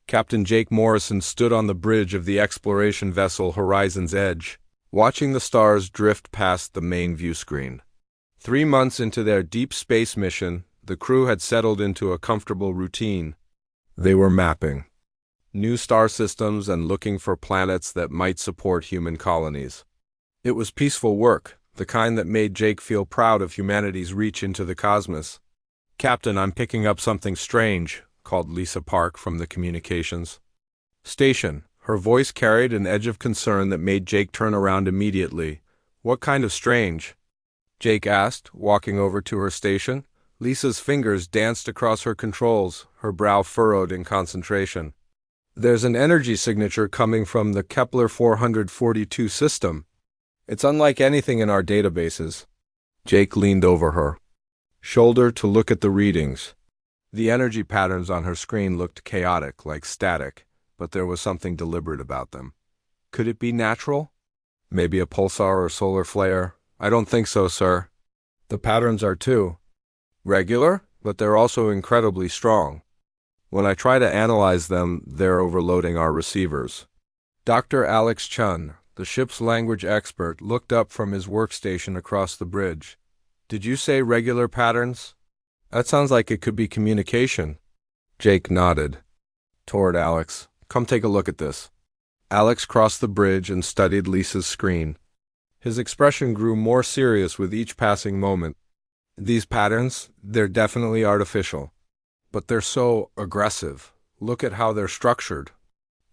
Captain Jake Morrison stood on the bridge of the exploration vessel Horizon's Edge, watching the stars drift past the main view screen. 3 months into their deep space mission, the crew had settled into a comfortable routine. They were mapping new star systems and looking for planets that might support human colonies. It was peaceful work, the kind that made Jake feel proud of humanity's reach into the cosmos. "Captain, I'm picking up something strange," called Lisa Park from the communications station. Her voice carried an edge of concern that made Jake turn around immediately. "What kind of strange?" Jake asked, walking over to her station. Lisa's fingers danced across her controls, her brow furrowed in concentration. "There's an energy signature coming from the Kepler 442 system. It's unlike anything in our databases." Jake leaned over her shoulder to look at the readings. The energy patterns on her screen looked chaotic, like static, but there was something deliberate about them. Could it be natural? Maybe a pulsar or solar flare? "I don't think so, sir. The patterns are too regular, but they're also incredibly strong. When I try to analyze them, they're overloading our receivers." Dr. Alex Chun, the ship's language expert, looked up from his workstation across the bridge. "Did you say regular patterns? That sounds like it could be communication." Jake nodded toward Alex. "Come take a look at this." Alex crossed the bridge and studied Lisa's screen. His expression grew more serious with each passing moment. "These patterns, they're definitely artificial. But they're so aggressive. Look at how they're structured."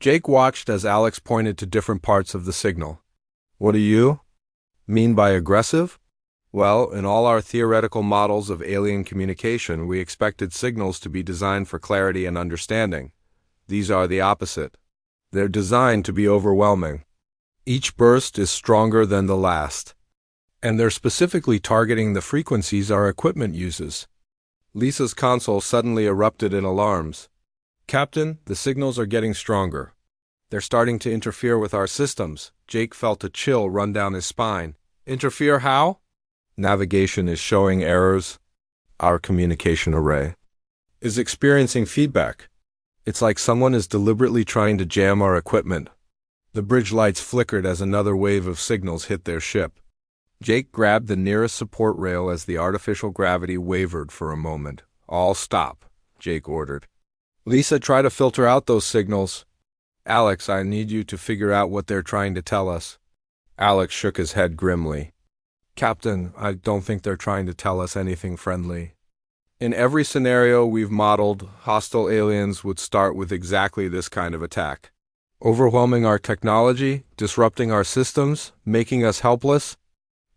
Jake watched as Alex pointed to different parts of the signal. "What do you mean by aggressive?" "Well, in all our theoretical models of alien communication, we expected signals to be designed for clarity and understanding. These are the opposite. They're designed to be overwhelming. Each burst is stronger than the last. And they're specifically targeting the frequencies our equipment uses." Lisa's console suddenly erupted in alarms. "Captain, the signals are getting stronger. They're starting to interfere with our systems." Jake felt a chill run down his spine. "Interfere how?" "Navigation is showing errors. Our communication array is experiencing feedback. It's like someone is deliberately trying to jam our equipment." The bridge lights flickered as another wave of signals hit their ship. Jake grabbed the nearest support rail as the artificial gravity wavered for a moment. "All stop," Jake ordered. "Lisa, try to filter out those signals." "Alex, I need you to figure out what they're trying to tell us." Alex shook his head grimly. "Captain, I don't think they're trying to tell us anything friendly. In every scenario we've modeled, hostile aliens would start with exactly this kind of attack. Overwhelming our technology, disrupting our systems, making us helpless."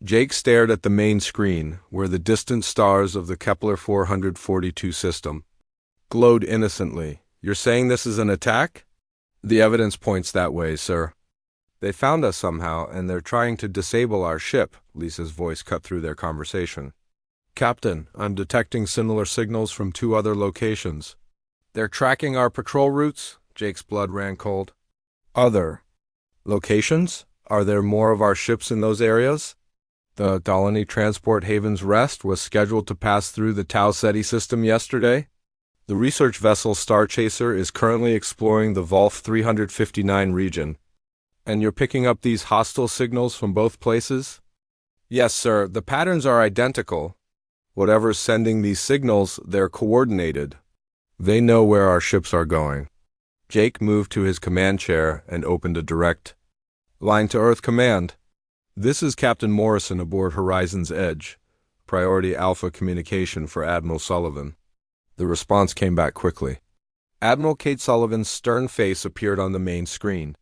Jake stared at the main screen, where the distant stars of the Kepler 442 system glowed innocently. "You're saying this is an attack?" "The evidence points that way, sir. They found us somehow, and they're trying to disable our ship." Lisa's voice cut through their conversation. "Captain, I'm detecting similar signals from 2 other locations." "They're tracking our patrol routes?" Jake's blood ran cold. "Other locations? Are there more of our ships in those areas?" "The Dalani Transport Haven's Rest was scheduled to pass through the Tau Ceti system yesterday. The research vessel Star Chaser is currently exploring the Volf 359 region." "And you're picking up these hostile signals from both places?" "Yes, sir. The patterns are identical. Whatever's sending these signals, they're coordinated. They know where our ships are going." Jake moved to his command chair and opened a direct line to Earth Command. "This is Captain Morrison aboard Horizon's Edge. Priority Alpha communication for Admiral Sullivan." The response came back quickly. Admiral Kate Sullivan's stern face appeared on the main screen.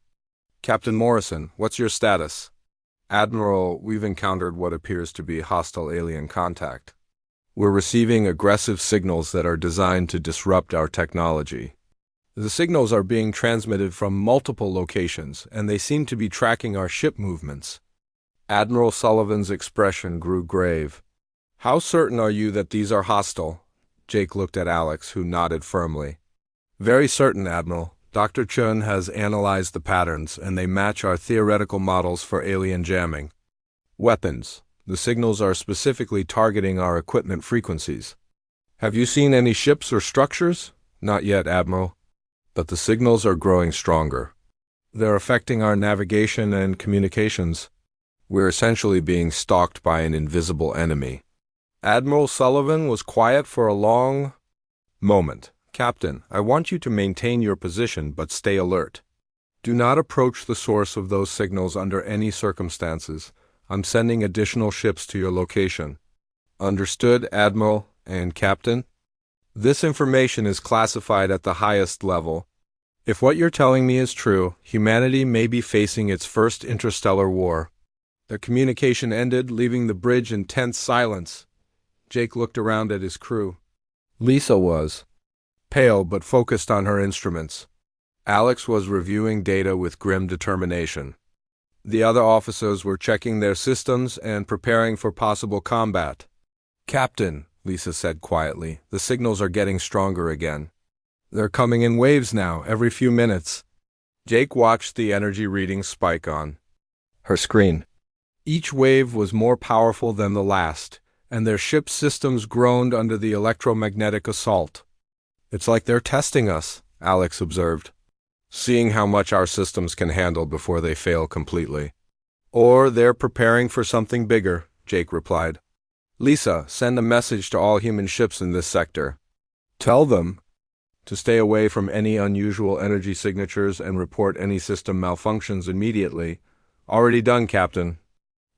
"Captain Morrison, what's your status?" "Admiral, we've encountered what appears to be hostile alien contact. We're receiving aggressive signals that are designed to disrupt our technology. The signals are being transmitted from multiple locations, and they seem to be tracking our ship movements." Admiral Sullivan's expression grew grave. "How certain are you that these are hostile?" Jake looked at Alex, who nodded firmly. "Very certain, Admiral. Dr. Chun has analyzed the patterns, and they match our theoretical models for alien jamming. Weapons. The signals are specifically targeting our equipment frequencies." "Have you seen any ships or structures?" "Not yet, Admiral." But the signals are growing stronger. They're affecting our navigation and communications. We're essentially being stalked by an invisible enemy. Admiral Sullivan was quiet for a long moment. Captain, I want you to maintain your position, but stay alert. Do not approach the source of those signals under any circumstances. I'm sending additional ships to your location. Understood, Admiral and Captain? This information is classified at the highest level. If what you're telling me is true, humanity may be facing its first interstellar war. The communication ended, leaving the bridge in tense silence. Jake looked around at his crew. Lisa was pale but focused on her instruments. Alex was reviewing data with grim determination. The other officers were checking their systems and preparing for possible combat. Captain, Lisa said quietly, the signals are getting stronger again. They're coming in waves now, every few minutes. Jake watched the energy readings spike on her screen. Each wave was more powerful than the last, and their ship's systems groaned under the electromagnetic assault. It's like they're testing us, Alex observed, seeing how much our systems can handle before they fail completely. Or they're preparing for something bigger, Jake replied. Lisa, send a message to all human ships in this sector. Tell them to stay away from any unusual energy signatures and report any system malfunctions immediately. Already done, Captain.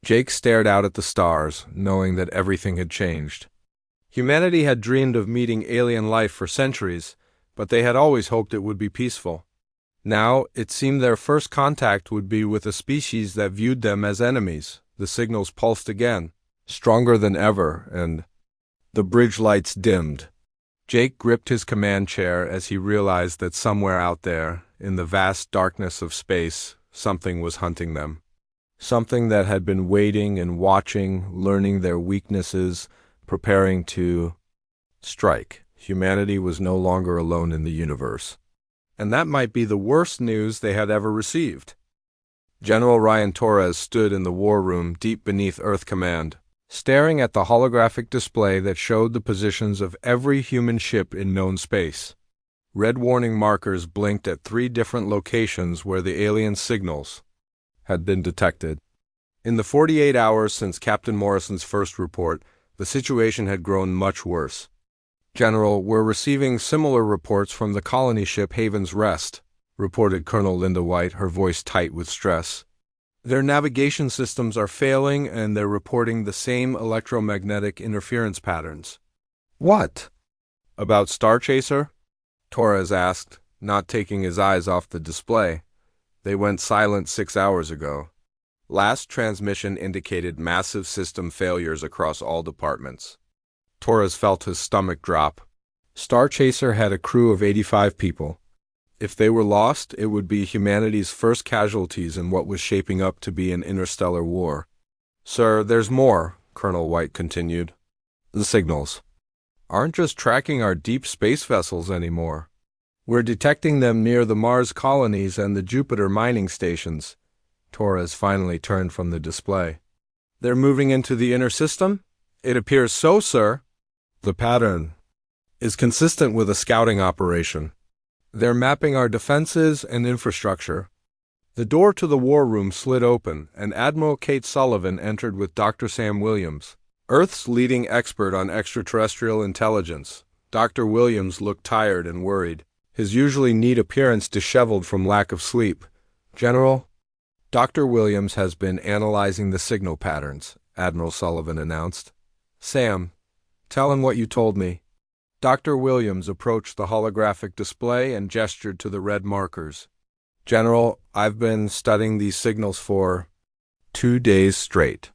Jake stared out at the stars, knowing that everything had changed. Humanity had dreamed of meeting alien life for centuries, but they had always hoped it would be peaceful. Now, it seemed their first contact would be with a species that viewed them as enemies. The signals pulsed again, stronger than ever, and the bridge lights dimmed. Jake gripped his command chair as he realized that somewhere out there, in the vast darkness of space, something was hunting them. Something that had been waiting and watching, learning their weaknesses, preparing to strike. Humanity was no longer alone in the universe. And that might be the worst news they had ever received. General Ryan Torres stood in the war room deep beneath Earth Command, staring at the holographic display that showed the positions of every human ship in known space. Red warning markers blinked at 3 different locations where the alien signals had been detected. In the 48 hours since Captain Morrison's first report, the situation had grown much worse. General, we're receiving similar reports from the colony ship Haven's Rest, reported Colonel Linda White, her voice tight with stress. Their navigation systems are failing and they're reporting the same electromagnetic interference patterns. What? About Star Chaser? Torres asked, not taking his eyes off the display. They went silent 6 hours ago. Last transmission indicated massive system failures across all departments. Torres felt his stomach drop. Star Chaser had a crew of 85 people. If they were lost, it would be humanity's first casualties in what was shaping up to be an interstellar war. Sir, there's more, Colonel White continued. The signals aren't just tracking our deep space vessels anymore. We're detecting them near the Mars colonies and the Jupiter mining stations. Torres finally turned from the display. They're moving into the inner system? It appears so, sir. The pattern is consistent with a scouting operation. They're mapping our defenses and infrastructure. The door to the war room slid open, and Admiral Kate Sullivan entered with Dr. Sam Williams, Earth's leading expert on extraterrestrial intelligence. Dr. Williams looked tired and worried, his usually neat appearance disheveled from lack of sleep. General, Dr. Williams has been analyzing the signal patterns, Admiral Sullivan announced. Sam, tell him what you told me. Dr. Williams approached the holographic display and gestured to the red markers. General, I've been studying these signals for 2 days straight.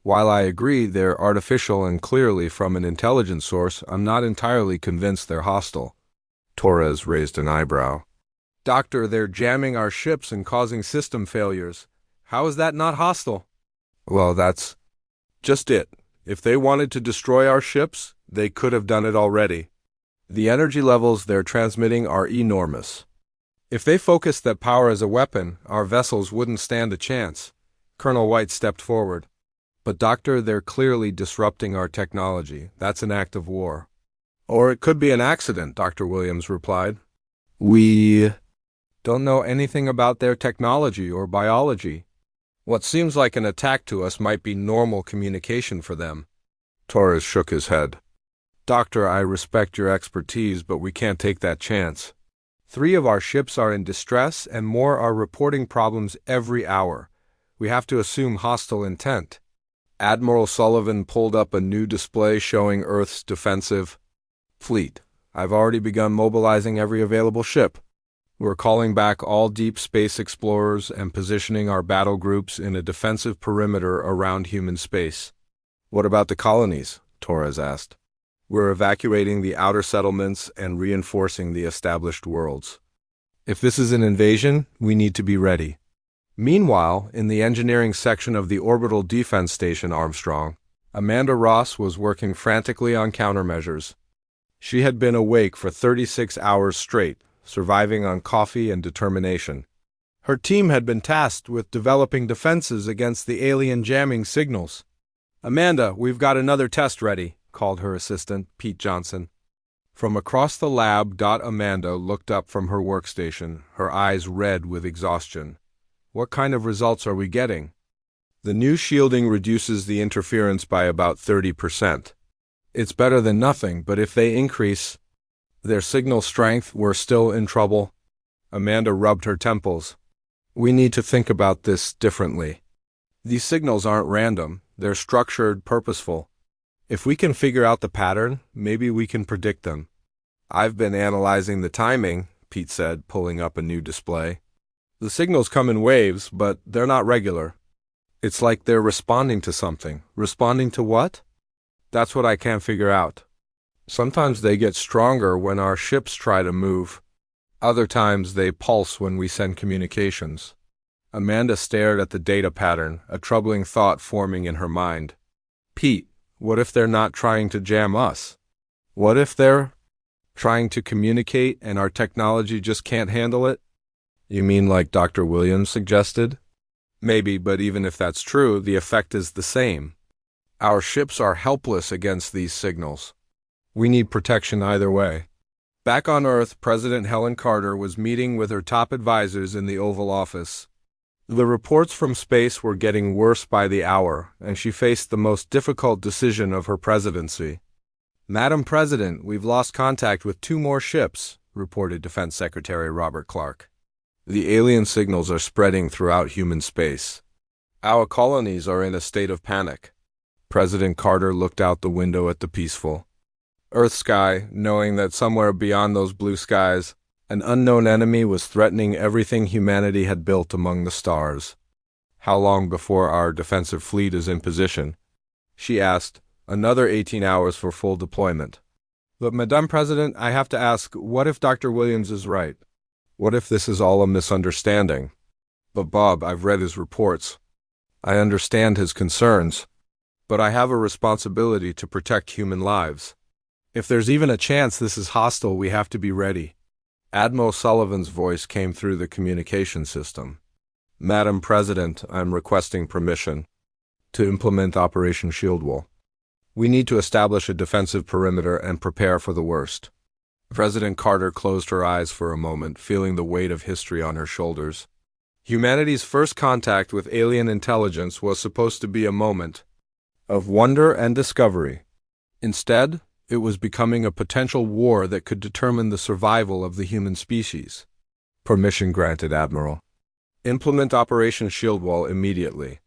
While I agree they're artificial and clearly from an intelligence source, I'm not entirely convinced they're hostile. Torres raised an eyebrow. Doctor, they're jamming our ships and causing system failures. How is that not hostile? Well, that's just it. If they wanted to destroy our ships, they could have done it already. The energy levels they're transmitting are enormous. If they focused that power as a weapon, our vessels wouldn't stand a chance. Colonel White stepped forward. But Doctor, they're clearly disrupting our technology. That's an act of war. Or it could be an accident, Dr. Williams replied. We don't know anything about their technology or biology. What seems like an attack to us might be normal communication for them. Torres shook his head. Doctor, I respect your expertise, but we can't take that chance. 3 of our ships are in distress, and more are reporting problems every hour. We have to assume hostile intent. Admiral Sullivan pulled up a new display showing Earth's defensive fleet. I've already begun mobilizing every available ship. We're calling back all deep space explorers and positioning our battle groups in a defensive perimeter around human space. What about the colonies? Torres asked. We're evacuating the outer settlements and reinforcing the established worlds. If this is an invasion, we need to be ready. Meanwhile, in the engineering section of the Orbital Defense Station Armstrong, Amanda Ross was working frantically on countermeasures. She had been awake for 36 hours straight, surviving on coffee and determination. Her team had been tasked with developing defenses against the alien jamming signals. Amanda, we've got another test ready, called her assistant, Pete Johnson. From across the lab, Amanda looked up from her workstation, her eyes red with exhaustion. What kind of results are we getting? The new shielding reduces the interference by about 30%. It's better than nothing, but if they increase their signal strength, we're still in trouble. Amanda rubbed her temples. We need to think about this differently. These signals aren't random, they're structured, purposeful. If we can figure out the pattern, maybe we can predict them. I've been analyzing the timing, Pete said, pulling up a new display. The signals come in waves, but they're not regular. It's like they're responding to something. Responding to what? That's what I can't figure out. Sometimes they get stronger when our ships try to move. Other times they pulse when we send communications. Amanda stared at the data pattern, a troubling thought forming in her mind. Pete, what if they're not trying to jam us? What if they're trying to communicate and our technology just can't handle it? You mean like Dr. Williams suggested? Maybe, but even if that's true, the effect is the same. Our ships are helpless against these signals. We need protection either way. Back on Earth, President Helen Carter was meeting with her top advisors in the Oval Office. The reports from space were getting worse by the hour, and she faced the most difficult decision of her presidency. Madam President, we've lost contact with 2 more ships, reported Defense Secretary Robert Clark. The alien signals are spreading throughout human space. Our colonies are in a state of panic. President Carter looked out the window at the peaceful Earth sky, knowing that somewhere beyond those blue skies, an unknown enemy was threatening everything humanity had built among the stars. How long before our defensive fleet is in position? She asked. Another 18 hours for full deployment. But, Madame President, I have to ask, what if Dr. Williams is right? What if this is all a misunderstanding? But Bob, I've read his reports. I understand his concerns. But I have a responsibility to protect human lives. If there's even a chance this is hostile, we have to be ready. Admiral Sullivan's voice came through the communication system. Madam President, I'm requesting permission to implement Operation Shieldwall. We need to establish a defensive perimeter and prepare for the worst. President Carter closed her eyes for a moment, feeling the weight of history on her shoulders. Humanity's first contact with alien intelligence was supposed to be a moment of wonder and discovery. Instead, it was becoming a potential war that could determine the survival of the human species. Permission granted, Admiral. Implement Operation Shieldwall immediately.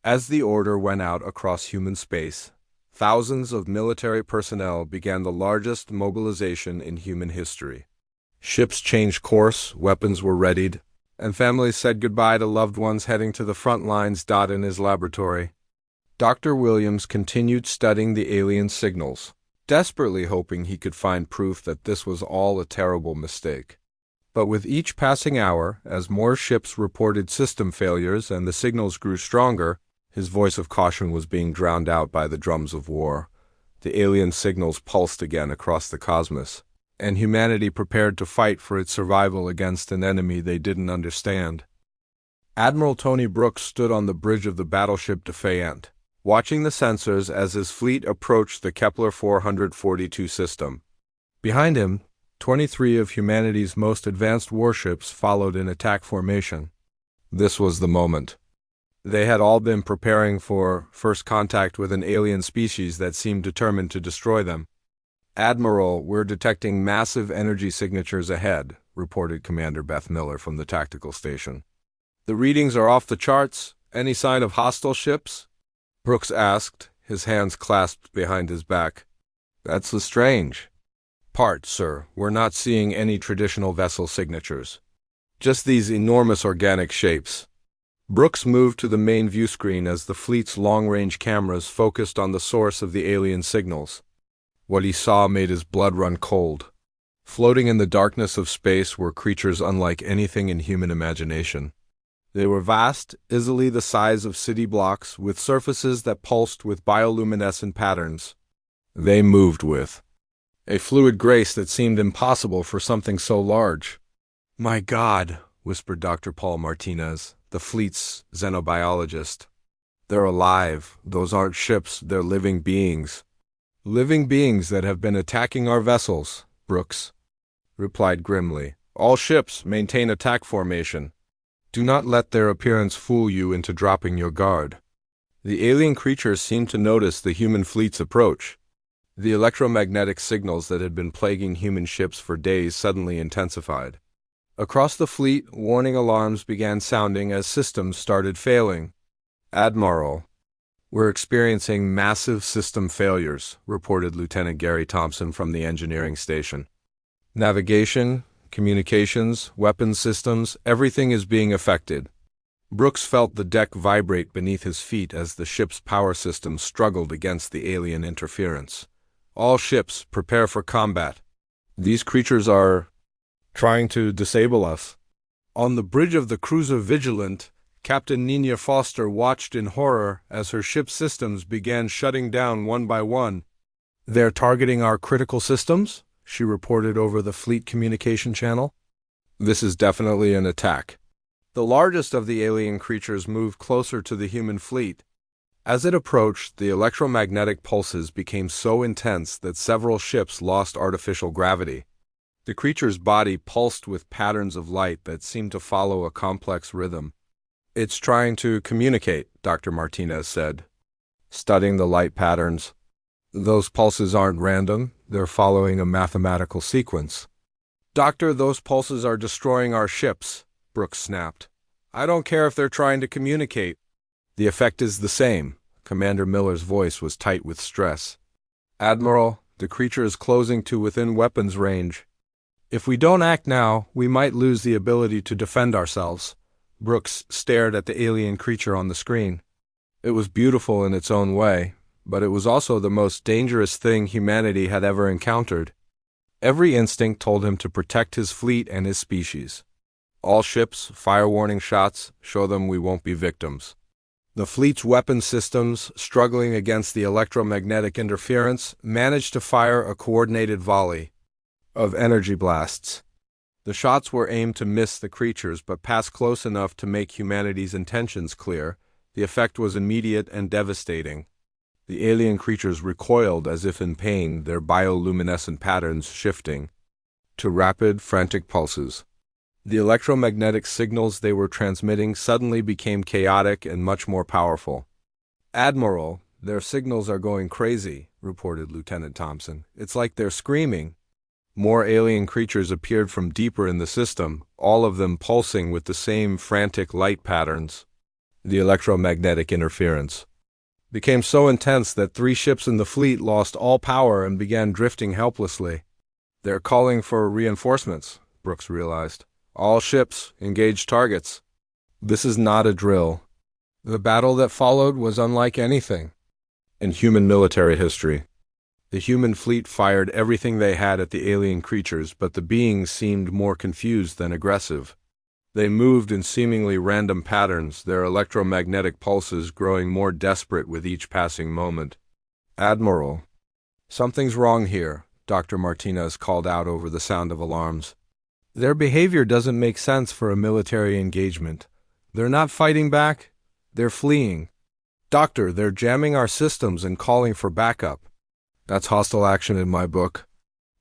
As the order went out across human space, thousands of military personnel began the largest mobilization in human history. Ships changed course, weapons were readied, and families said goodbye to loved ones heading to the front lines. In his laboratory, Dr. Williams continued studying the alien signals, desperately hoping he could find proof that this was all a terrible mistake. But with each passing hour, as more ships reported system failures and the signals grew stronger, his voice of caution was being drowned out by the drums of war. The alien signals pulsed again across the cosmos, and humanity prepared to fight for its survival against an enemy they didn't understand. Admiral Tony Brooks stood on the bridge of the battleship Defiant, watching the sensors as his fleet approached the Kepler 442 system. Behind him, 23 of humanity's most advanced warships followed in attack formation. This was the moment. They had all been preparing for first contact with an alien species that seemed determined to destroy them. "Admiral, we're detecting massive energy signatures ahead," reported Commander Beth Miller from the tactical station. "The readings are off the charts. Any sign of hostile ships?" Brooks asked, his hands clasped behind his back. "That's the strange part, sir. We're not seeing any traditional vessel signatures. Just these enormous organic shapes." Brooks moved to the main view screen as the fleet's long-range cameras focused on the source of the alien signals. What he saw made his blood run cold. Floating in the darkness of space were creatures unlike anything in human imagination. They were vast, easily the size of city blocks, with surfaces that pulsed with bioluminescent patterns. They moved with a fluid grace that seemed impossible for something so large. "My God," whispered Dr. Paul Martinez, the fleet's xenobiologist. "They're alive. Those aren't ships, they're living beings." "Living beings that have been attacking our vessels," Brooks replied grimly. "All ships maintain attack formation. Do not let their appearance fool you into dropping your guard." The alien creatures seemed to notice the human fleet's approach. The electromagnetic signals that had been plaguing human ships for days suddenly intensified. Across the fleet, warning alarms began sounding as systems started failing. "Admiral, we're experiencing massive system failures," reported Lieutenant Gary Thompson from the engineering station. "Navigation, communications, weapons systems, everything is being affected." Brooks felt the deck vibrate beneath his feet as the ship's power systems struggled against the alien interference. "All ships, prepare for combat. These creatures are trying to disable us." On the bridge of the cruiser Vigilant, Captain Nina Foster watched in horror as her ship's systems began shutting down one by one. "They're targeting our critical systems?" she reported over the fleet communication channel. "This is definitely an attack." The largest of the alien creatures moved closer to the human fleet. As it approached, the electromagnetic pulses became so intense that several ships lost artificial gravity. The creature's body pulsed with patterns of light that seemed to follow a complex rhythm. "It's trying to communicate," Dr. Martinez said, studying the light patterns. "Those pulses aren't random, they're following a mathematical sequence." "Doctor, those pulses are destroying our ships," Brooks snapped. "I don't care if they're trying to communicate. The effect is the same." Commander Miller's voice was tight with stress. "Admiral, the creature is closing to within weapons range. If we don't act now, we might lose the ability to defend ourselves." Brooks stared at the alien creature on the screen. It was beautiful in its own way, but it was also the most dangerous thing humanity had ever encountered. Every instinct told him to protect his fleet and his species. "All ships, fire warning shots, show them we won't be victims." The fleet's weapon systems, struggling against the electromagnetic interference, managed to fire a coordinated volley of energy blasts. The shots were aimed to miss the creatures but passed close enough to make humanity's intentions clear. The effect was immediate and devastating. The alien creatures recoiled as if in pain, their bioluminescent patterns shifting to rapid, frantic pulses. The electromagnetic signals they were transmitting suddenly became chaotic and much more powerful. "Admiral, their signals are going crazy," reported Lieutenant Thompson. "It's like they're screaming." More alien creatures appeared from deeper in the system, all of them pulsing with the same frantic light patterns. The electromagnetic interference became so intense that 3 ships in the fleet lost all power and began drifting helplessly. "They're calling for reinforcements," Brooks realized. "All ships, engage targets." This is not a drill. The battle that followed was unlike anything in human military history. The human fleet fired everything they had at the alien creatures, but the beings seemed more confused than aggressive. They moved in seemingly random patterns, their electromagnetic pulses growing more desperate with each passing moment. "Admiral, something's wrong here," Dr. Martinez called out over the sound of alarms. "Their behavior doesn't make sense for a military engagement. They're not fighting back, they're fleeing. Doctor, they're jamming our systems and calling for backup." "That's hostile action in my book."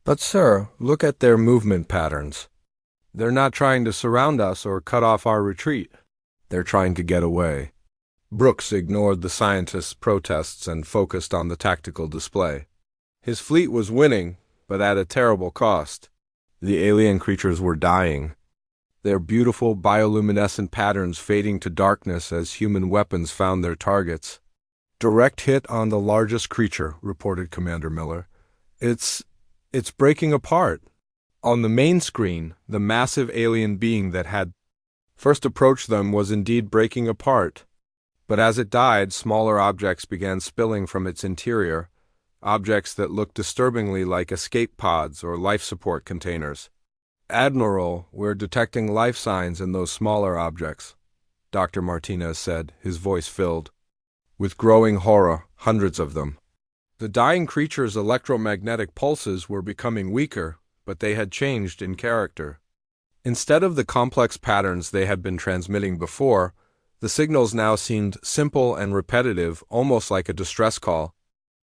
But sir, look at their movement patterns. They're not trying to surround us or cut off our retreat. They're trying to get away. Brooks ignored the scientists' protests and focused on the tactical display. His fleet was winning, but at a terrible cost. The alien creatures were dying, their beautiful bioluminescent patterns fading to darkness as human weapons found their targets. Direct hit on the largest creature, reported Commander Miller. It's breaking apart. On the main screen, the massive alien being that had first approached them was indeed breaking apart. But as it died, smaller objects began spilling from its interior, objects that looked disturbingly like escape pods or life support containers. Admiral, we're detecting life signs in those smaller objects, Dr. Martinez said, his voice filled with growing horror, hundreds of them. The dying creature's electromagnetic pulses were becoming weaker, but they had changed in character. Instead of the complex patterns they had been transmitting before, the signals now seemed simple and repetitive, almost like a distress call.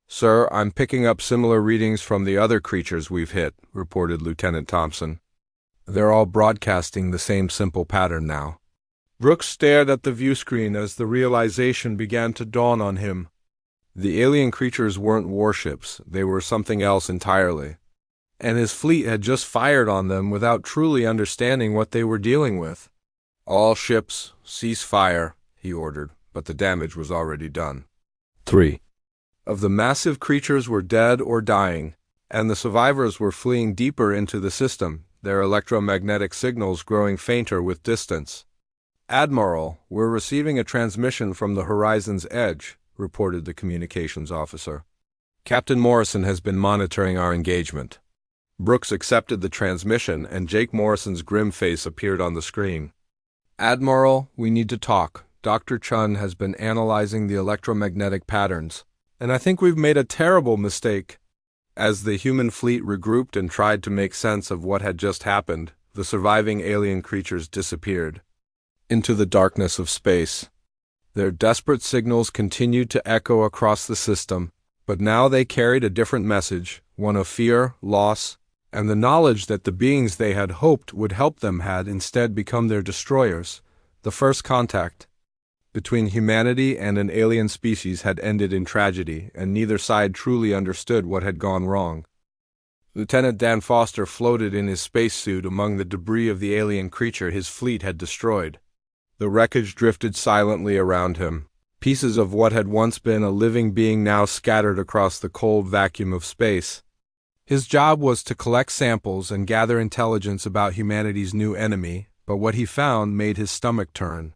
Sir, I'm picking up similar readings from the other creatures we've hit, reported Lieutenant Thompson. They're all broadcasting the same simple pattern now. Brooks stared at the viewscreen as the realization began to dawn on him. The alien creatures weren't warships, they were something else entirely. And his fleet had just fired on them without truly understanding what they were dealing with. All ships, cease fire, he ordered, but the damage was already done. 3 of the massive creatures were dead or dying, and the survivors were fleeing deeper into the system, their electromagnetic signals growing fainter with distance. Admiral, we're receiving a transmission from the horizon's edge, reported the communications officer. Captain Morrison has been monitoring our engagement. Brooks accepted the transmission, and Jake Morrison's grim face appeared on the screen. Admiral, we need to talk. Dr. Chun has been analyzing the electromagnetic patterns, and I think we've made a terrible mistake. As the human fleet regrouped and tried to make sense of what had just happened, the surviving alien creatures disappeared into the darkness of space. Their desperate signals continued to echo across the system, but now they carried a different message, one of fear, loss, and the knowledge that the beings they had hoped would help them had instead become their destroyers. The first contact between humanity and an alien species had ended in tragedy, and neither side truly understood what had gone wrong. Lieutenant Dan Foster floated in his spacesuit among the debris of the alien creature his fleet had destroyed. The wreckage drifted silently around him, pieces of what had once been a living being now scattered across the cold vacuum of space. His job was to collect samples and gather intelligence about humanity's new enemy, but what he found made his stomach turn.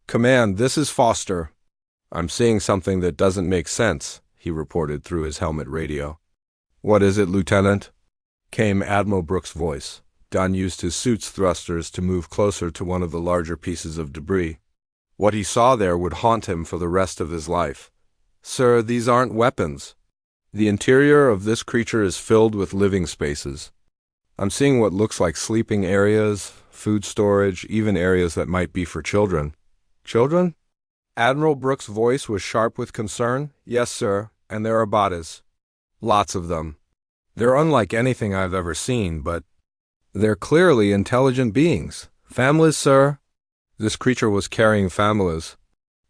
Command, this is Foster. I'm seeing something that doesn't make sense, he reported through his helmet radio. What is it, Lieutenant? Came Admiral Brooks' voice. Don used his suit's thrusters to move closer to one of the larger pieces of debris. What he saw there would haunt him for the rest of his life. Sir, these aren't weapons. The interior of this creature is filled with living spaces. I'm seeing what looks like sleeping areas, food storage, even areas that might be for children. Children? Admiral Brooks' voice was sharp with concern. Yes, sir, and there are bodies. Lots of them. They're unlike anything I've ever seen, but they're clearly intelligent beings. Families, sir? This creature was carrying families.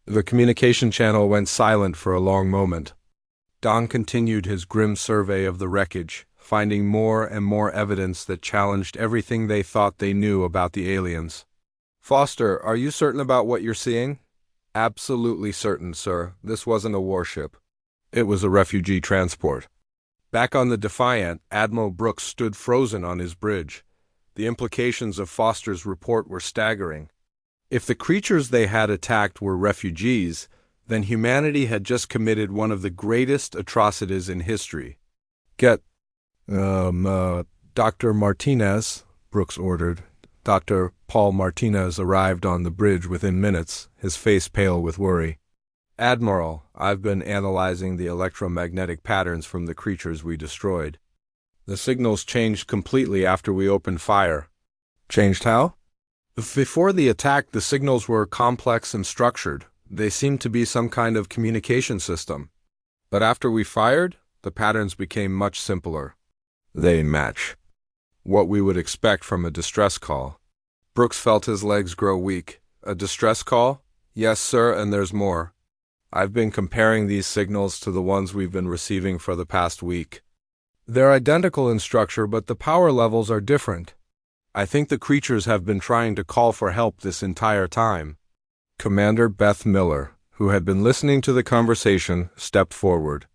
The communication channel went silent for a long moment. Don continued his grim survey of the wreckage, finding more and more evidence that challenged everything they thought they knew about the aliens. Foster, are you certain about what you're seeing? Absolutely certain, sir. This wasn't a warship. It was a refugee transport. Back on the Defiant, Admiral Brooks stood frozen on his bridge. The implications of Foster's report were staggering. If the creatures they had attacked were refugees, then humanity had just committed one of the greatest atrocities in history. Get, Dr. Martinez, Brooks ordered. Dr. Paul Martinez arrived on the bridge within minutes, his face pale with worry. Admiral, I've been analyzing the electromagnetic patterns from the creatures we destroyed. The signals changed completely after we opened fire. Changed how? Before the attack, the signals were complex and structured. They seemed to be some kind of communication system. But after we fired, the patterns became much simpler. They match what we would expect from a distress call. Brooks felt his legs grow weak. A distress call? Yes, sir, and there's more. I've been comparing these signals to the ones we've been receiving for the past week. They're identical in structure, but the power levels are different. I think the creatures have been trying to call for help this entire time. Commander Beth Miller, who had been listening to the conversation, stepped forward.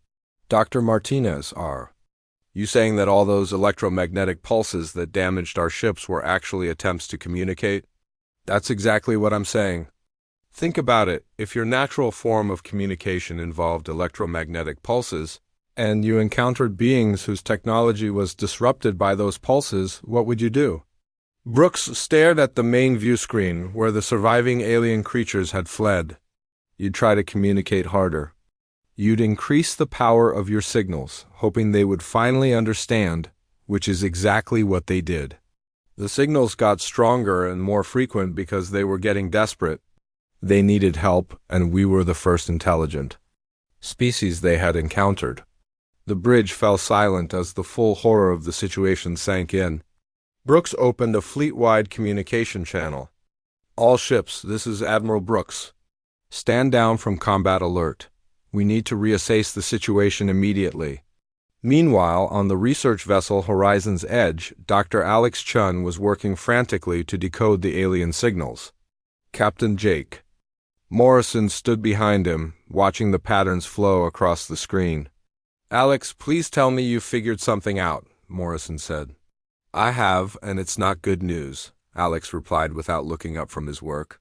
Dr. Martinez, are you saying that all those electromagnetic pulses that damaged our ships were actually attempts to communicate? That's exactly what I'm saying. Think about it. If your natural form of communication involved electromagnetic pulses, and you encountered beings whose technology was disrupted by those pulses, what would you do? Brooks stared at the main view screen where the surviving alien creatures had fled. You'd try to communicate harder. You'd increase the power of your signals, hoping they would finally understand, which is exactly what they did. The signals got stronger and more frequent because they were getting desperate. They needed help, and we were the first intelligent species they had encountered. The bridge fell silent as the full horror of the situation sank in. Brooks opened a fleet-wide communication channel. All ships, this is Admiral Brooks. Stand down from combat alert. We need to reassess the situation immediately. Meanwhile, on the research vessel Horizon's Edge, Dr. Alex Chun was working frantically to decode the alien signals. Captain Jake Morrison stood behind him, watching the patterns flow across the screen. Alex, please tell me you figured something out, Morrison said. I have, and it's not good news, Alex replied without looking up from his work.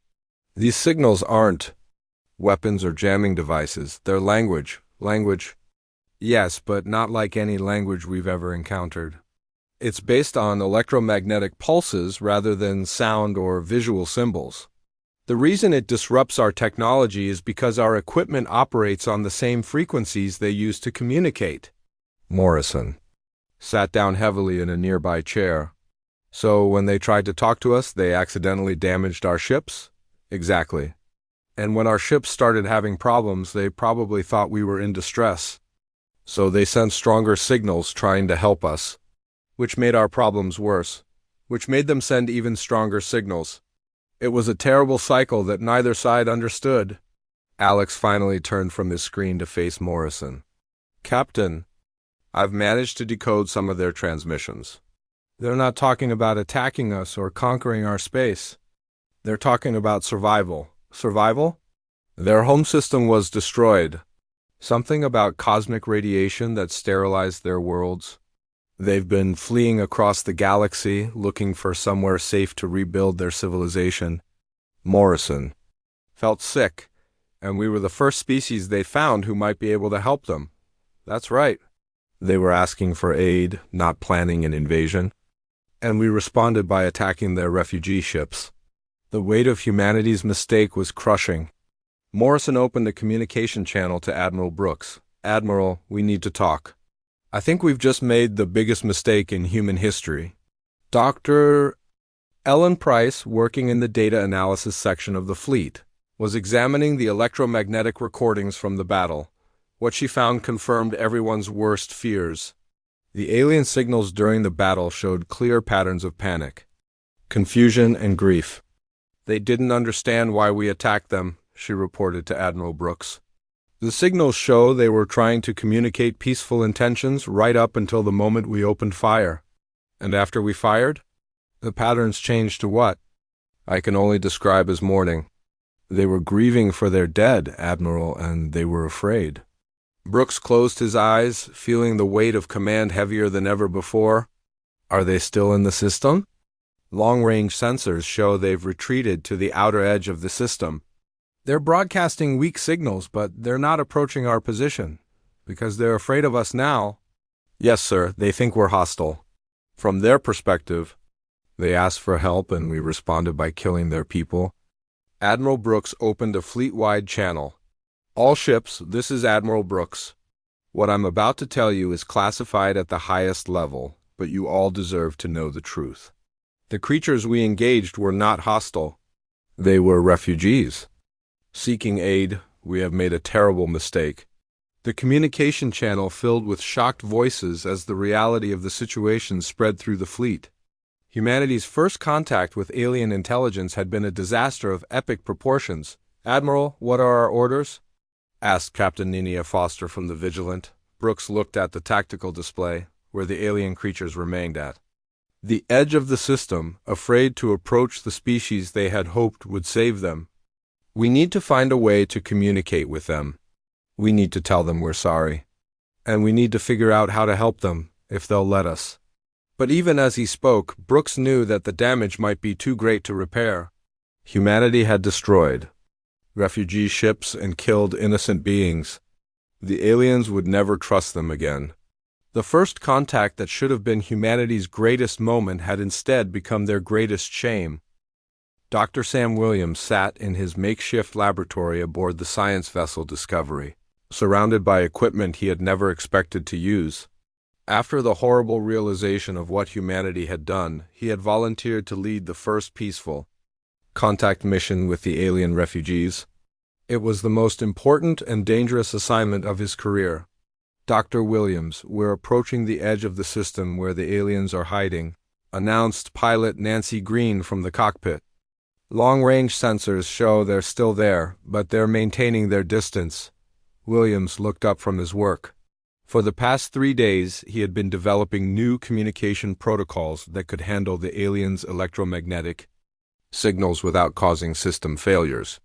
These signals aren't weapons or jamming devices. They're language. Language? Yes, but not like any language we've ever encountered. It's based on electromagnetic pulses rather than sound or visual symbols. The reason it disrupts our technology is because our equipment operates on the same frequencies they use to communicate. Morrison sat down heavily in a nearby chair. So when they tried to talk to us, they accidentally damaged our ships? Exactly. And when our ships started having problems, they probably thought we were in distress. So they sent stronger signals trying to help us, which made our problems worse, which made them send even stronger signals. It was a terrible cycle that neither side understood. Alex finally turned from his screen to face Morrison. Captain, I've managed to decode some of their transmissions. They're not talking about attacking us or conquering our space. They're talking about survival. Survival? Their home system was destroyed. Something about cosmic radiation that sterilized their worlds. They've been fleeing across the galaxy, looking for somewhere safe to rebuild their civilization. Morrison felt sick, and we were the first species they found who might be able to help them. That's right. They were asking for aid, not planning an invasion. And we responded by attacking their refugee ships. The weight of humanity's mistake was crushing. Morrison opened a communication channel to Admiral Brooks. Admiral, we need to talk. I think we've just made the biggest mistake in human history. Dr. Ellen Price, working in the data analysis section of the fleet, was examining the electromagnetic recordings from the battle. What she found confirmed everyone's worst fears. The alien signals during the battle showed clear patterns of panic, confusion, and grief. They didn't understand why we attacked them, she reported to Admiral Brooks. The signals show they were trying to communicate peaceful intentions right up until the moment we opened fire. And after we fired, the patterns changed to what I can only describe as mourning. They were grieving for their dead, Admiral, and they were afraid. Brooks closed his eyes, feeling the weight of command heavier than ever before. Are they still in the system? Long-range sensors show they've retreated to the outer edge of the system. They're broadcasting weak signals, but they're not approaching our position, because they're afraid of us now. Yes, sir, they think we're hostile. From their perspective, they asked for help and we responded by killing their people. Admiral Brooks opened a fleet-wide channel. All ships, this is Admiral Brooks. What I'm about to tell you is classified at the highest level, but you all deserve to know the truth. The creatures we engaged were not hostile. They were refugees. Seeking aid, we have made a terrible mistake. The communication channel filled with shocked voices as the reality of the situation spread through the fleet. Humanity's first contact with alien intelligence had been a disaster of epic proportions. "Admiral, what are our orders?" asked Captain Nenia Foster from the Vigilant. Brooks looked at the tactical display, where the alien creatures remained at the edge of the system, afraid to approach the species they had hoped would save them. "We need to find a way to communicate with them. We need to tell them we're sorry. And we need to figure out how to help them, if they'll let us." But even as he spoke, Brooks knew that the damage might be too great to repair. Humanity had destroyed refugee ships and killed innocent beings. The aliens would never trust them again. The first contact that should have been humanity's greatest moment had instead become their greatest shame. Dr. Sam Williams sat in his makeshift laboratory aboard the science vessel Discovery, surrounded by equipment he had never expected to use. After the horrible realization of what humanity had done, he had volunteered to lead the first peaceful contact mission with the alien refugees. It was the most important and dangerous assignment of his career. "Dr. Williams, we're approaching the edge of the system where the aliens are hiding," announced pilot Nancy Green from the cockpit. "Long-range sensors show they're still there, but they're maintaining their distance." Williams looked up from his work. For the past 3 days, he had been developing new communication protocols that could handle the aliens' electromagnetic signals without causing system failures.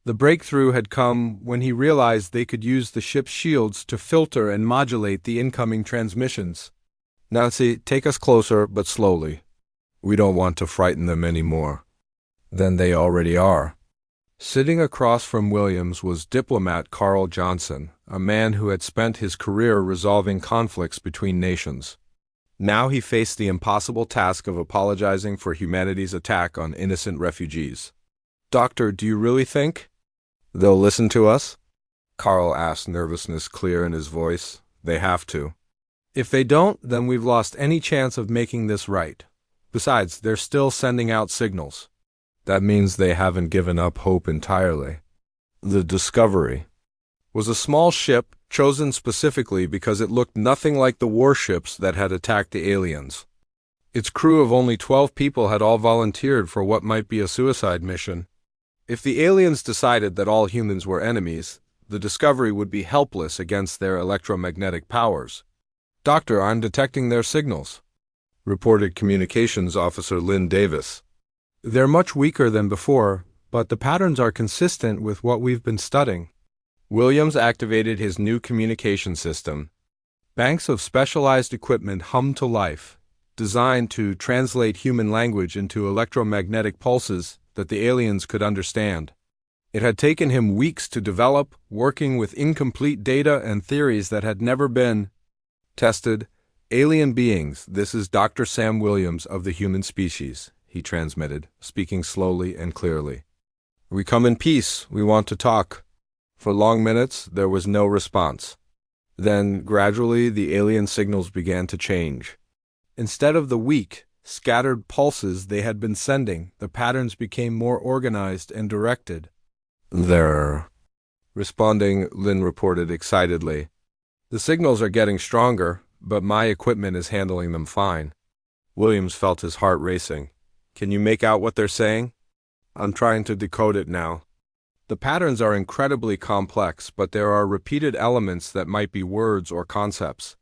The breakthrough had come when he realized they could use the ship's shields to filter and modulate the incoming transmissions. "Nancy, take us closer, but slowly. We don't want to frighten them any more than they already are." Sitting across from Williams was diplomat Carl Johnson, a man who had spent his career resolving conflicts between nations. Now he faced the impossible task of apologizing for humanity's attack on innocent refugees. "Doctor, do you really think they'll listen to us?" Carl asked, nervousness clear in his voice. "They have to. If they don't, then we've lost any chance of making this right. Besides, they're still sending out signals. That means they haven't given up hope entirely." The Discovery was a small ship chosen specifically because it looked nothing like the warships that had attacked the aliens. Its crew of only 12 people had all volunteered for what might be a suicide mission. If the aliens decided that all humans were enemies, the Discovery would be helpless against their electromagnetic powers. "Doctor, I'm detecting their signals," reported Communications Officer Lynn Davis. "They're much weaker than before, but the patterns are consistent with what we've been studying." Williams activated his new communication system. Banks of specialized equipment hummed to life, designed to translate human language into electromagnetic pulses that the aliens could understand. It had taken him weeks to develop, working with incomplete data and theories that had never been tested. "Alien beings, this is Dr. Sam Williams of the human species," he transmitted, speaking slowly and clearly. "We come in peace. We want to talk." For long minutes, there was no response. Then, gradually, the alien signals began to change. Instead of the weak, scattered pulses they had been sending, the patterns became more organized and directed. "They're responding," Lynn reported excitedly. "The signals are getting stronger, but my equipment is handling them fine." Williams felt his heart racing. "Can you make out what they're saying?" "I'm trying to decode it now." The patterns are incredibly complex, but there are repeated elements that might be words or concepts.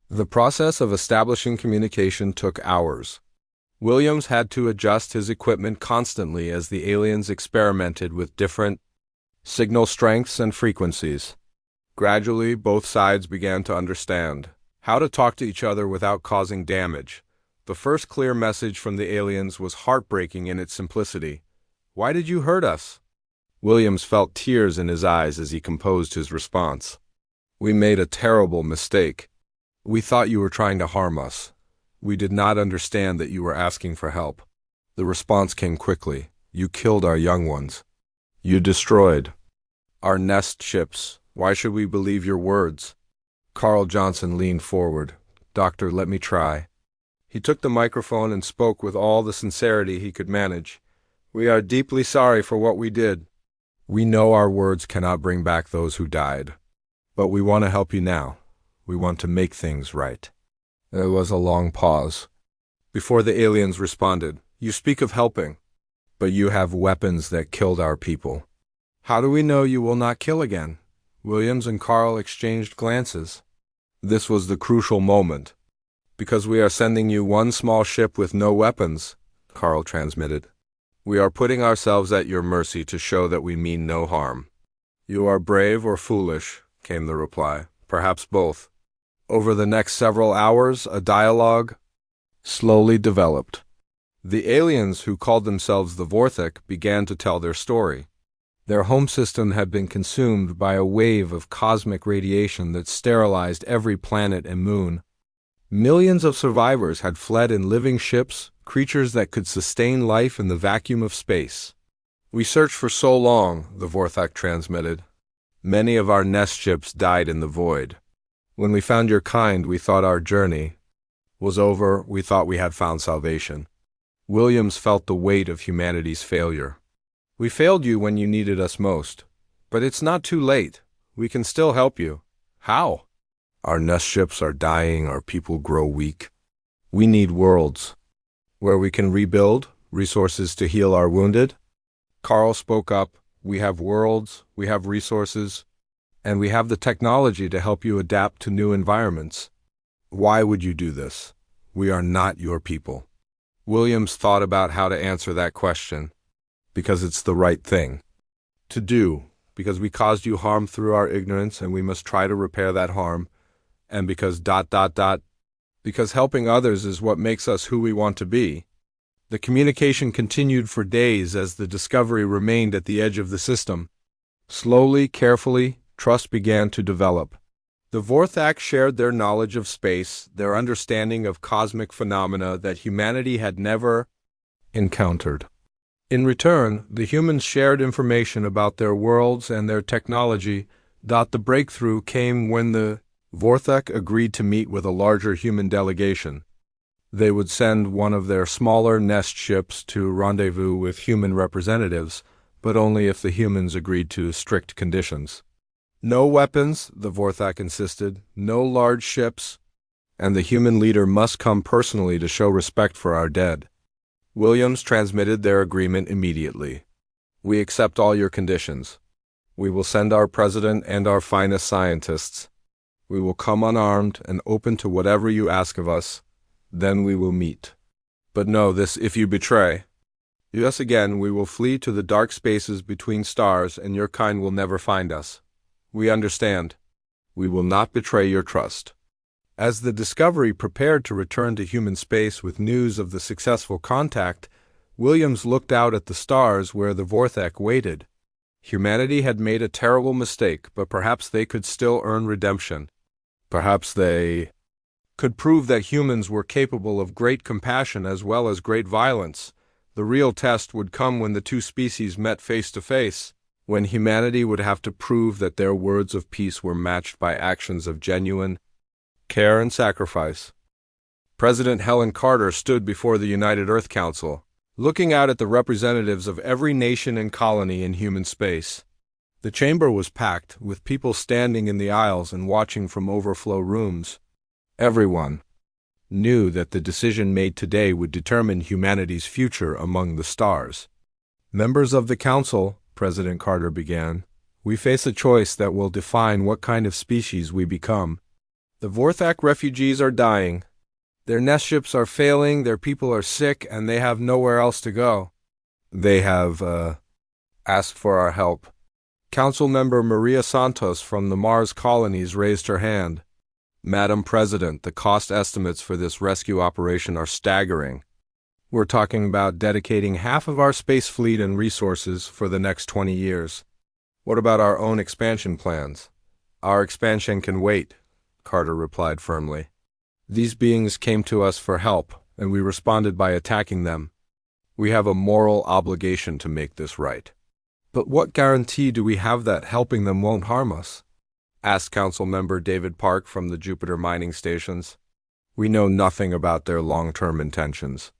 The process of establishing communication took hours. Williams had to adjust his equipment constantly as the aliens experimented with different signal strengths and frequencies. Gradually, both sides began to understand how to talk to each other without causing damage. The first clear message from the aliens was heartbreaking in its simplicity. "Why did you hurt us?" Williams felt tears in his eyes as he composed his response. "We made a terrible mistake. We thought you were trying to harm us. We did not understand that you were asking for help." The response came quickly. "You killed our young ones. You destroyed our nest ships. Why should we believe your words?" Carl Johnson leaned forward. "Doctor, let me try." He took the microphone and spoke with all the sincerity he could manage. "We are deeply sorry for what we did. We know our words cannot bring back those who died. But we want to help you now. We want to make things right. There was a long pause. Before the aliens responded, "You speak of helping, but you have weapons that killed our people. How do we know you will not kill again?" Williams and Carl exchanged glances. This was the crucial moment. "Because we are sending you one small ship with no weapons," Carl transmitted. "We are putting ourselves at your mercy to show that we mean no harm." "You are brave or foolish," came the reply. "Perhaps both." Over the next several hours, a dialogue slowly developed. The aliens, who called themselves the Vorthek, began to tell their story. Their home system had been consumed by a wave of cosmic radiation that sterilized every planet and moon. Millions of survivors had fled in living ships, creatures that could sustain life in the vacuum of space. "We searched for so long," the Vorthak transmitted. "Many of our nest ships died in the void. When we found your kind, we thought our journey was over. We thought we had found salvation." Williams felt the weight of humanity's failure. "We failed you when you needed us most. But it's not too late. We can still help you." "How?" "Our nest ships are dying, our people grow weak. We need worlds where we can rebuild, resources to heal our wounded." Carl spoke up. "We have worlds, we have resources, and we have the technology to help you adapt to new environments. Why would you do this? We are not your people." Williams thought about how to answer that question. "Because it's the right thing to do, because we caused you harm through our ignorance and we must try to repair that harm, and because ... because helping others is what makes us who we want to be." The communication continued for days as the Discovery remained at the edge of the system. Slowly, carefully, trust began to develop. The Vorthak shared their knowledge of space, their understanding of cosmic phenomena that humanity had never encountered. In return, the humans shared information about their worlds and their technology. The breakthrough came when the Vorthak agreed to meet with a larger human delegation. They would send one of their smaller nest ships to rendezvous with human representatives, but only if the humans agreed to strict conditions. "No weapons," the Vorthak insisted, "no large ships, and the human leader must come personally to show respect for our dead." Williams transmitted their agreement immediately. "We accept all your conditions. We will send our president and our finest scientists. We will come unarmed and open to whatever you ask of us. Then we will meet. But know this: if you betray us again, we will flee to the dark spaces between stars, and your kind will never find us. We understand. We will not betray your trust." As the Discovery prepared to return to human space with news of the successful contact, Williams looked out at the stars where the Vorthak waited. Humanity had made a terrible mistake, but perhaps they could still earn redemption. Perhaps they could prove that humans were capable of great compassion as well as great violence. The real test would come when the two species met face to face, when humanity would have to prove that their words of peace were matched by actions of genuine care and sacrifice. President Helen Carter stood before the United Earth Council, looking out at the representatives of every nation and colony in human space. The chamber was packed, with people standing in the aisles and watching from overflow rooms. Everyone knew that the decision made today would determine humanity's future among the stars. "Members of the Council," President Carter began, "we face a choice that will define what kind of species we become. The Vorthak refugees are dying. Their nest ships are failing, their people are sick, and they have nowhere else to go. They have asked for our help." Council member Maria Santos from the Mars colonies raised her hand. "Madam President, the cost estimates for this rescue operation are staggering. We're talking about dedicating half of our space fleet and resources for the next 20 years. What about our own expansion plans?" "Our expansion can wait," Carter replied firmly. "These beings came to us for help, and we responded by attacking them. We have a moral obligation to make this right." "But what guarantee do we have that helping them won't harm us?" asked Council member David Park from the Jupiter mining stations. "We know nothing about their long-term intentions."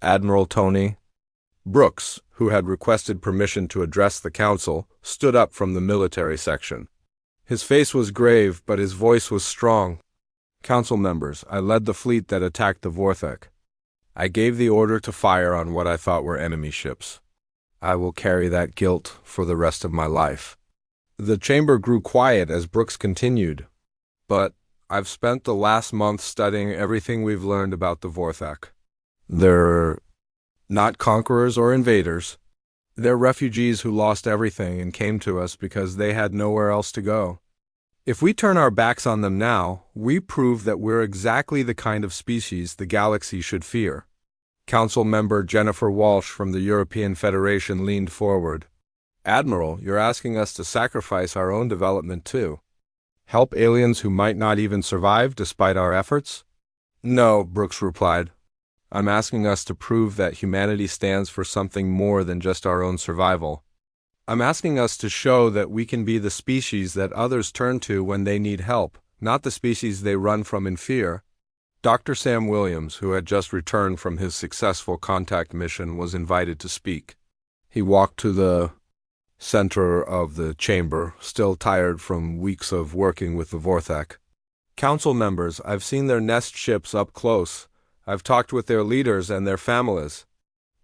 Admiral Tony Brooks, who had requested permission to address the Council, stood up from the military section. His face was grave, but his voice was strong. Council members, I led the fleet that attacked the Vorthek. I gave the order to fire on what I thought were enemy ships. I will carry that guilt for the rest of my life. The chamber grew quiet as Brooks continued. But I've spent the last month studying everything we've learned about the Vorthek. They're not conquerors or invaders. They're refugees who lost everything and came to us because they had nowhere else to go. If we turn our backs on them now, we prove that we're exactly the kind of species the galaxy should fear. Council member Jennifer Walsh from the European Federation leaned forward. Admiral, you're asking us to sacrifice our own development too. Help aliens who might not even survive despite our efforts? No, Brooks replied. I'm asking us to prove that humanity stands for something more than just our own survival. I'm asking us to show that we can be the species that others turn to when they need help, not the species they run from in fear. Dr. Sam Williams, who had just returned from his successful contact mission, was invited to speak. He walked to the center of the chamber, still tired from weeks of working with the Vorthek. Council members, I've seen their nest ships up close. I've talked with their leaders and their families.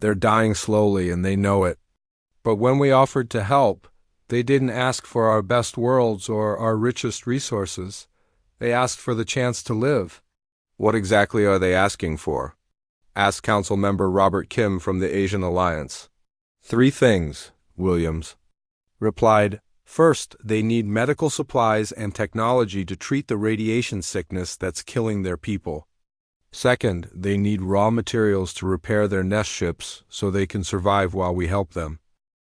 They're dying slowly and they know it. But when we offered to help, they didn't ask for our best worlds or our richest resources. They asked for the chance to live. What exactly are they asking for? Asked Council Member Robert Kim from the Asian Alliance. 3 things, Williams replied. First, they need medical supplies and technology to treat the radiation sickness that's killing their people. Second, they need raw materials to repair their nest ships so they can survive while we help them.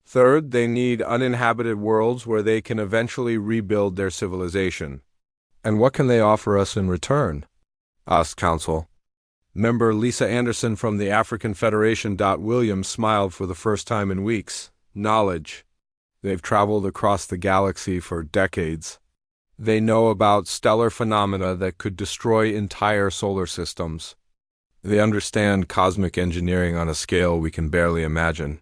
Third, they need uninhabited worlds where they can eventually rebuild their civilization. And what can they offer us in return? Asked Council. Member Lisa Anderson from the African Federation. Williams smiled for the first time in weeks. Knowledge. They've traveled across the galaxy for decades. They know about stellar phenomena that could destroy entire solar systems. They understand cosmic engineering on a scale we can barely imagine.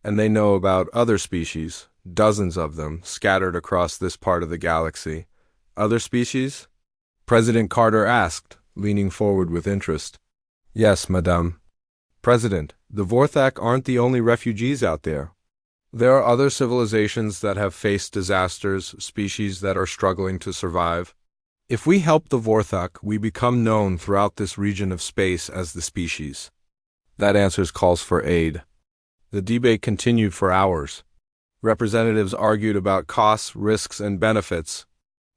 And they know about other species, dozens of them, scattered across this part of the galaxy. Other species? President Carter asked, leaning forward with interest. Yes, Madame. President, the Vorthek aren't the only refugees out there. There are other civilizations that have faced disasters, species that are struggling to survive. If we help the Vorthek, we become known throughout this region of space as the species. That answers calls for aid. The debate continued for hours. Representatives argued about costs, risks, and benefits.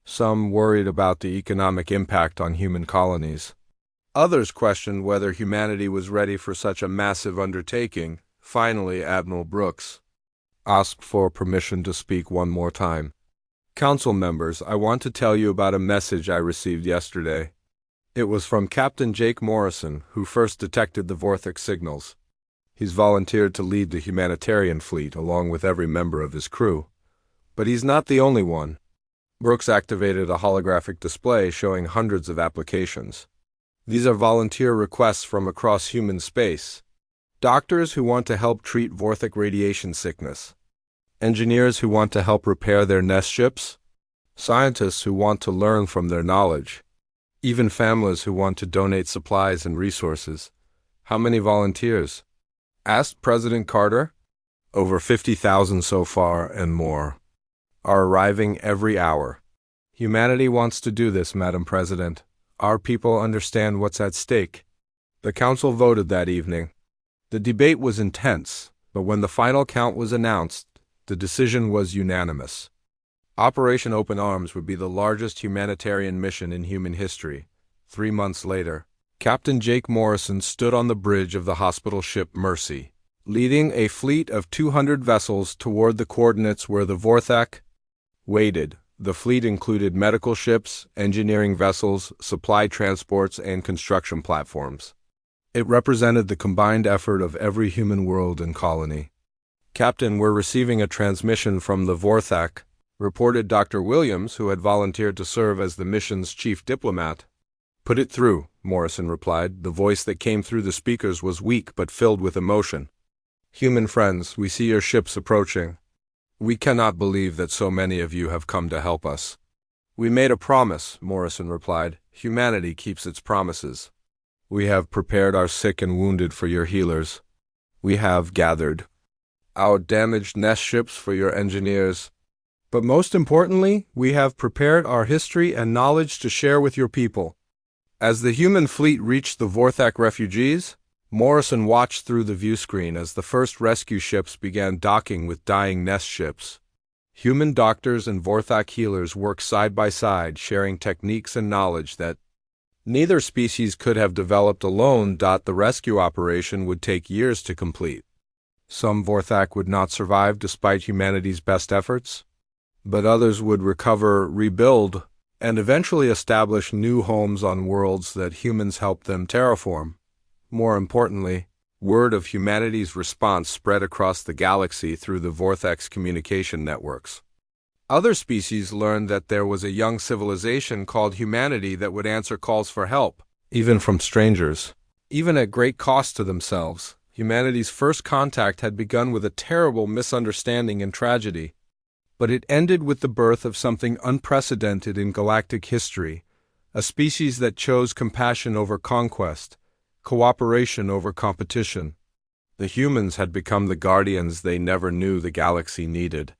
Some worried about the economic impact on human colonies. Others questioned whether humanity was ready for such a massive undertaking. Finally, Admiral Brooks asked for permission to speak one more time. Council members, I want to tell you about a message I received yesterday. It was from Captain Jake Morrison, who first detected the Vorthek signals. He's volunteered to lead the humanitarian fleet along with every member of his crew. But he's not the only one. Brooks activated a holographic display showing hundreds of applications. These are volunteer requests from across human space. Doctors who want to help treat Vorthek radiation sickness. Engineers who want to help repair their nest ships. Scientists who want to learn from their knowledge. Even families who want to donate supplies and resources. How many volunteers? Asked President Carter. Over 50,000 so far and more are arriving every hour. Humanity wants to do this, Madam President. Our people understand what's at stake. The Council voted that evening. The debate was intense, but when the final count was announced, the decision was unanimous. Operation Open Arms would be the largest humanitarian mission in human history. 3 months later, Captain Jake Morrison stood on the bridge of the hospital ship Mercy, leading a fleet of 200 vessels toward the coordinates where the Vorthek waited. The fleet included medical ships, engineering vessels, supply transports, and construction platforms. It represented the combined effort of every human world and colony. Captain, we're receiving a transmission from the Vorthek, reported Dr. Williams, who had volunteered to serve as the mission's chief diplomat. Put it through, Morrison replied. The voice that came through the speakers was weak but filled with emotion. Human friends, we see your ships approaching. We cannot believe that so many of you have come to help us. "We made a promise," Morrison replied. "Humanity keeps its promises. We have prepared our sick and wounded for your healers. We have gathered our damaged nest ships for your engineers. But most importantly, we have prepared our history and knowledge to share with your people." As the human fleet reached the Vorthak refugees, Morrison watched through the viewscreen as the first rescue ships began docking with dying nest ships. Human doctors and Vorthak healers worked side by side, sharing techniques and knowledge that neither species could have developed alone. The rescue operation would take years to complete. Some Vorthak would not survive despite humanity's best efforts, but others would recover, rebuild, and eventually establish new homes on worlds that humans helped them terraform. More importantly, word of humanity's response spread across the galaxy through the Vorthak's communication networks. Other species learned that there was a young civilization called humanity that would answer calls for help, even from strangers, even at great cost to themselves. Humanity's first contact had begun with a terrible misunderstanding and tragedy, but it ended with the birth of something unprecedented in galactic history, a species that chose compassion over conquest, cooperation over competition. The humans had become the guardians they never knew the galaxy needed.